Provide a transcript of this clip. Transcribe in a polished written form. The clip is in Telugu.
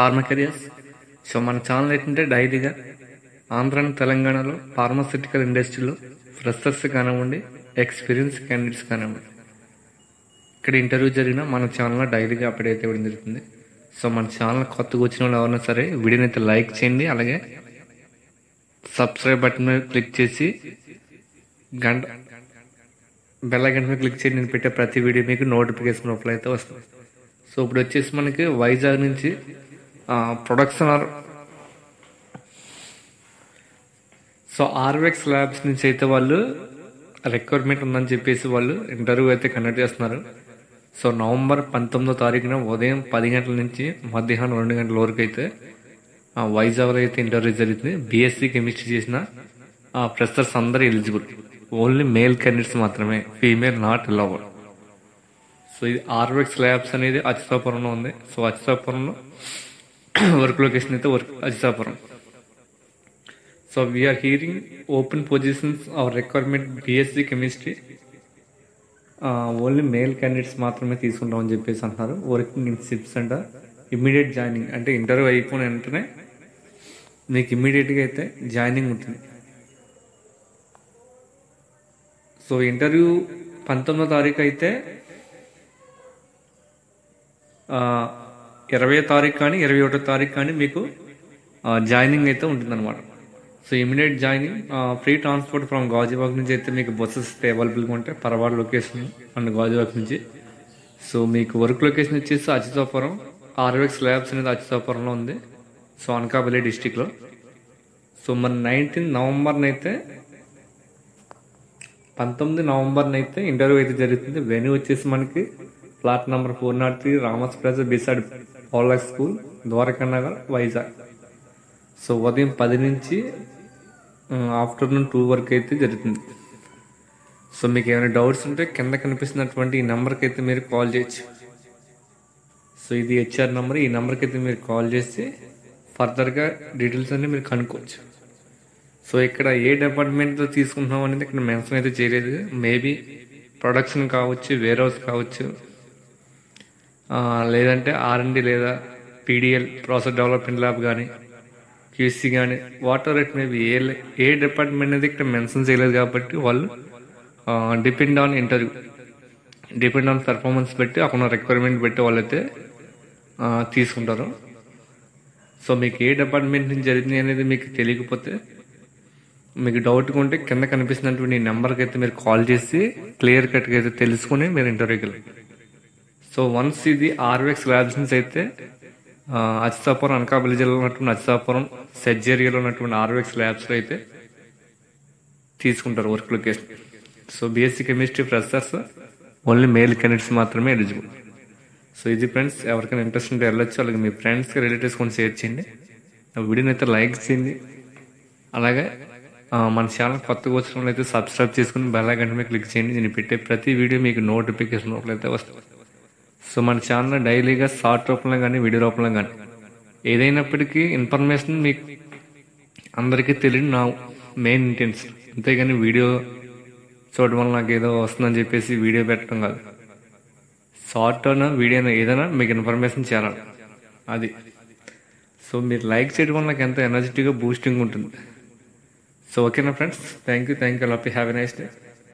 ఫార్మకేరియర్స్. సో మన ఛానల్ ఏంటంటే డైలీగా ఆంధ్ర అండ్ తెలంగాణలో ఫార్మాస్యూటికల్ ఇండస్ట్రీలో ఫ్రెషర్స్ కానివ్వండి, ఎక్స్పీరియన్స్ క్యాండిడేట్స్ కానివ్వండి, ఇక్కడ ఇంటర్వ్యూ జరిగిన మన ఛానల్లో డైలీగా అప్డేట్ అయితే ఇవ్వడం జరుగుతుంది. సో మన ఛానల్ కొత్తగా వచ్చిన వాళ్ళు ఎవరైనా సరే వీడియోని అయితే లైక్ చేయండి, అలాగే సబ్స్క్రైబ్ బటన్ మీద క్లిక్ చేసి బెల్ ఐకాన్ మీద క్లిక్ చేయండి. నేను పెట్టే ప్రతి వీడియో మీకు నోటిఫికేషన్ రూపంలో అయితే వస్తుంది. సో ఇప్పుడు వచ్చేసి మనకి వైజాగ్ నుంచి ప్రొడక్షన్ ఆర్వెక్స్ ల్యాబ్స్ నుంచి అయితే వాళ్ళు రిక్వైర్మెంట్ ఉందని చెప్పేసి వాళ్ళు ఇంటర్వ్యూ అయితే కండక్ట్ చేస్తున్నారు. సో నవంబర్ 19వ తారీఖున ఉదయం 10 గంటల నుంచి మధ్యాహ్నం 2 గంటల వరకు అయితే వైజాగ్లో అయితే ఇంటర్వ్యూ జరుగుతుంది. బీఎస్సీ కెమిస్ట్రీ చేసిన ఫ్రెషర్స్ అందరూ ఎలిజిబుల్, ఓన్లీ మేల్ క్యాండిడేట్స్ మాత్రమే, ఫీమేల్ నాట్ అలౌడ్. సో ఇది ఆర్వెక్స్ ల్యాబ్స్ అనేది అచ్యుతాపురంలో ఉంది. సో అచ్యుతాపురంలో వర్క్ లొకేషన్ అయితే Achyutapuram. So we are hiring open positions or requirement BSc chemistry, only male candidates మాత్రమే తీసుకుంటామని చెప్పేసి అంటున్నారు. వర్కింగ్ ఇన్ షిప్స్ అంట, ఇమ్మీడియట్ జాయినింగ్ అంటే ఇంటర్వ్యూ అయిపోయిన వెంటనే మీకు ఇమ్మీడియట్గా అయితే జాయినింగ్ ఉంటుంది. సో ఇంటర్వ్యూ 19వ తారీఖు అయితే 20వ తారీఖు కానీ 21వ తారీఖు కానీ మీకు జాయినింగ్ అయితే ఉంటుందన్నమాట. So immediate joining, free transport from Gajuwaka నుంచి అయితే మీకు బస్సెస్ అవైలబుల్గా ఉంటాయి, పరవాడ లొకేషన్ అండ్ గాజువాక్ నుంచి. సో మీకు వర్క్ లొకేషన్ వచ్చేసి అచ్యుతాపురం, ఆర్వెక్స్ ల్యాబ్స్ అనేది అచ్యుతాపురంలో ఉంది. సో అనకాపల్లి డిస్టిక్లో. సో మన 19 నవంబర్నైతే 19 నవంబర్నైతే ఇంటర్వ్యూ అయితే జరుగుతుంది. వెన్యూ వచ్చేసి మనకి flat number 403 Ramas plaza beside పౌలక్ స్కూల్, ద్వారకా నగర్, వైజాగ్. సో ఉదయం 10 నుంచి ఆఫ్టర్నూన్ 2 వరకు అయితే జరుగుతుంది. సో మీకు ఏమైనా డౌట్స్ ఉంటే కింద కనిపిస్తున్నటువంటి ఈ నెంబర్కి అయితే మీరు కాల్ చేయొచ్చు. సో ఇది హెచ్ఆర్ నెంబర్, ఈ నెంబర్కి అయితే మీరు కాల్ చేసి ఫర్దర్గా డీటెయిల్స్ అన్ని మీరు కనుక్కోవచ్చు. సో ఇక్కడ ఏ డిపార్ట్మెంట్లో తీసుకుంటున్నాం అనేది ఇక్కడ మెన్షన్ అయితే చేయలేదు. మేబీ ప్రొడక్షన్ కావచ్చు, వేర్ హౌస్ కావచ్చు, లేదంటే R&D లేదా PDL ప్రాసెస్ డెవలప్మెంట్ ల్యాబ్ కానీ, QC కానీ, water it maybe A department అనేది ఇక్కడ మెన్షన్ చేయలేదు. కాబట్టి వాళ్ళు depend on interview, depend on performance బట్టి అక్కడ రిక్వైర్మెంట్ బట్టి వాళ్ళైతే తీసుకుంటారు. సో మీకు ఏ డిపార్ట్మెంట్ నుంచి జరిగింది అనేది మీకు తెలియకపోతే, మీకు డౌట్గా ఉంటే కింద కనిపిస్తున్నటువంటి నెంబర్కి అయితే మీరు కాల్ చేసి క్లియర్ కట్గా అయితే తెలుసుకుని మీరు ఇంటర్వ్యూకి వెళ్ళండి. సో వన్స్ ఇది ఆర్వెక్స్ ల్యాబ్స్ నుంచి అయితే అచ్యుతాపురం, అనకాపల్లి జిల్లాలో ఉన్నటువంటి అచ్యుతాపురం సెజ్ ఏరియాలో ఉన్నటువంటి ఆర్వెక్స్ ల్యాబ్స్లో అయితే తీసుకుంటారు work location. So BSc chemistry freshers only male candidates మాత్రమే ఎలిజిబుల్. సో ఇది ఫ్రెండ్స్, ఎవరికైనా ఇంట్రెస్ట్ ఉంటే వెళ్ళొచ్చు, అలాగే మీ ఫ్రెండ్స్కి రిలేటివ్స్ కొంచెం షేర్ చేయండి, వీడియోని అయితే లైక్ చేయండి. అలాగే మన ఛానల్ కొత్తగా వచ్చిన వాళ్ళు అయితే సబ్స్క్రైబ్ చేసుకుని బెల్ ఐకాన్ మీద క్లిక్ చేయండి. నేను పెట్టే ప్రతి వీడియో మీకు నోటిఫికేషన్ రూపంలో అయితే వస్తుంది. సో మన ఛానల్ డైలీగా షార్ట్ రూపంలో కానీ వీడియో రూపంలో కానీ ఏదైనప్పటికీ ఇన్ఫర్మేషన్ మీకు అందరికీ తెలియదు నా మెయిన్ ఇంటెన్షన్. అంతేగాని వీడియో చూడడం వల్ల నాకు ఏదో వస్తుందని చెప్పేసి వీడియో పెట్టడం కాదు. షార్ట్ అయినా వీడియో అయినా ఏదైనా మీకు ఇన్ఫర్మేషన్ చేరాలి, అది. సో మీరు లైక్ చేయడం వల్ల నాకు ఎంతో ఎనర్జెటిక్గా బూస్టింగ్ ఉంటుంది. సో ఓకేనా friends, thank you, have a nice day.